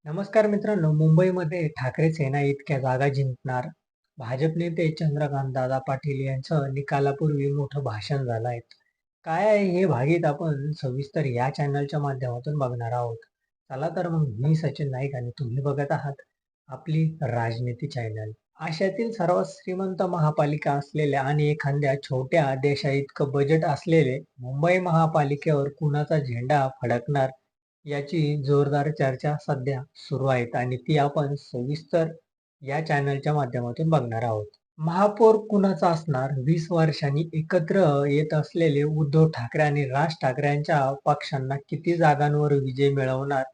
नमस्कार मित्रांनो, मुंबईमध्ये ठाकरे सेना इतक्या जागा जिंकणार. भाजप नेते चंद्रकांत दादा पाटील यांचं निकालापूर्वी मोठं भाषण झालं आहे. काय आहे हे भागीत आपण सविस्तर या चॅनलच्या माध्यमातून बघणार आहोत. चला तर मग मी सचिन नाईक आणि तुम्ही बघत आहात आपली राजनीती चॅनल. आशियातील सर्वात श्रीमंत महापालिका असलेल्या आणि एखाद्या छोट्या देशाइतकं बजेट असलेले मुंबई महापालिकेवर कुणाचा झेंडा फडकणार याची जोरदार चर्चा सध्या सुरू आहेत आणि ती आपण सविस्तर या चॅनलच्या माध्यमातून बघणार आहोत. महापौर कुणाचा असणार? 20 वर्षांनी एकत्र येत असलेले उद्धव ठाकरे आणि राज ठाकरे यांच्या पक्षांना किती जागांवर विजय मिळवणार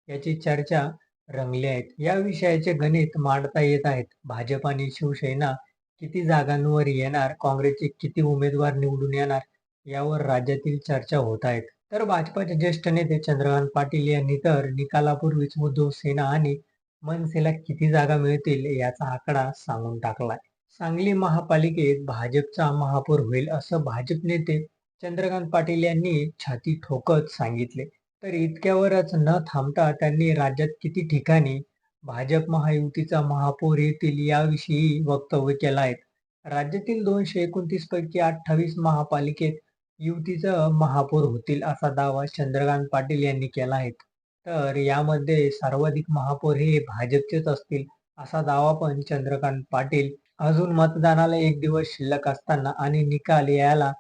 याची चर्चा रंगली आहेत. या विषयाचे गणित मांडता येत आहेत. भाजप आणि शिवसेना किती जागांवर येणार, काँग्रेसचे किती उमेदवार निवडून येणार यावर राज्यातील चर्चा होत आहेत. तर भाजपाचे ज्येष्ठ नेते चंद्रकांत पाटील यांनी तर निकालापूर्वीच उद्धव सेना आणि मनसेला किती जागा मिळतील याचा आकडा सांगून टाकलाय. सांगली महापालिकेत भाजपचा महापौर होईल असं भाजप नेते चंद्रकांत पाटील यांनी छाती ठोकत सांगितले. तर इतक्यावरच न थांबता त्यांनी राज्यात किती ठिकाणी भाजप महायुतीचा महापौर येतील याविषयी वक्तव्य केलं आहे. राज्यातील 229 पैकी 28 महापालिकेत युतीचं महापौर होतील असा दावा चंद्रकांत पाटील यांनी केला आहे. तर यामध्ये सर्वाधिक महापौर हे भाजपचेच असतील असा दावा पण चंद्रकांत पाटील अजून मतदानाला 1 दिवस शिल्लक असताना आणि निकाल यायला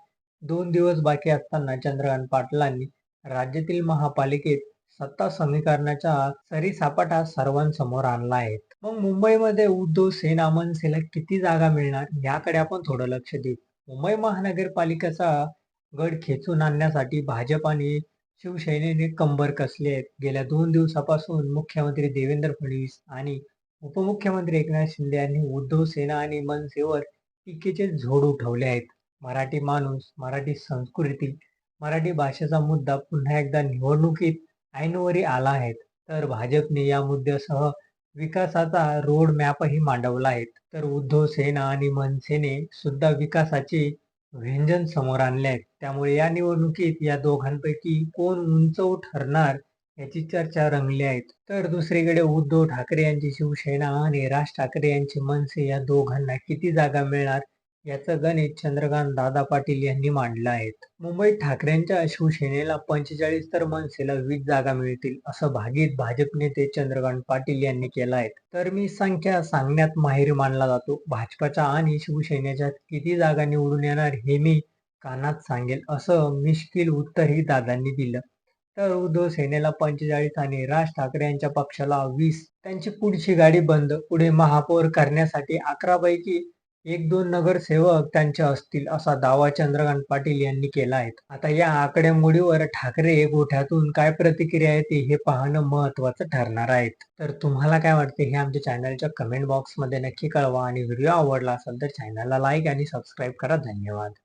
2 दिवस बाकी असताना चंद्रकांत पाटलांनी राज्यातील महापालिकेत सत्ता समीकरणाचा सरीसपाटा सर्वांसमोर आणला आहे. मग मुंबईमध्ये उद्धव सेना मनसेला किती जागा मिळणार याकडे आपण थोडं लक्ष देऊ. मुंबई महानगरपालिकेचा गड खेचून आणण्यासाठी भाजप आणि शिवसेनेने कंबर कसली आहे. गेल्या 2 दिवसापासून मुख्यमंत्री देवेंद्र फडणवीस आणि उपमुख्यमंत्री एकनाथ शिंदे यांनी उद्धव सेना आणि मनसेवर टीकेचे झोड उठवले आहेत. मराठी माणूस, मराठी संस्कृती, मराठी भाषेचा मुद्दा पुन्हा एकदा निवडणुकीत ऐनवेळी आला आहे. तर भाजपने या मुद्द्यासह विकासाचा रोड मॅपही मांडवला आहे. तर उद्धव सेना आणि मनसेने सुद्धा विकासाचे व्यंजन समोर आणले आहेत. त्यामुळे या निवडणुकीत या दोघांपैकी कोण उंचव ठरणार याची चर्चा रंगली आहे. तर दुसरीकडे उद्धव ठाकरे यांची शिवसेना आणि राज ठाकरे यांची मनसे या दोघांना किती जागा मिळणार याचं गणित चंद्रकांत दादा पाटील यांनी मांडलं आहे. मुंबईत ठाकरेंच्या शिवसेनेला 45 तर मनसेला 20 जागा मिळतील असं भाकीत भाजप नेते चंद्रकांत पाटील यांनी केलं आहे. तर मी संख्या सांगण्यात माहिर मानला जातो. भाजपच्या आणि शिवसेनेच्या किती जागा निवडून येणार हे मी कानात सांगेल असं मिश्किल उत्तरही दादांनी दिलं. तर उद्धव सेनेला 45 आणि राज ठाकरे यांच्या पक्षाला 20. त्यांची पुढची गाडी बंद. पुढे महापौर करण्यासाठी 11 पैकी 1-2 नगरसेवक त्यांचे असतील असा दावा चंद्रकांत पाटील यांनी केला आहे. आता या आकडेमोडीवर ठाकरे गोठ्यातून काय प्रतिक्रिया येते हे पाहणं महत्त्वाचं ठरणार आहे. तर तुम्हाला काय वाटते हे आमच्या चॅनलच्या कमेंट बॉक्समध्ये नक्की कळवा आणि व्हिडिओ आवडला असेल तर चॅनलला लाईक आणि सबस्क्राईब करा. धन्यवाद.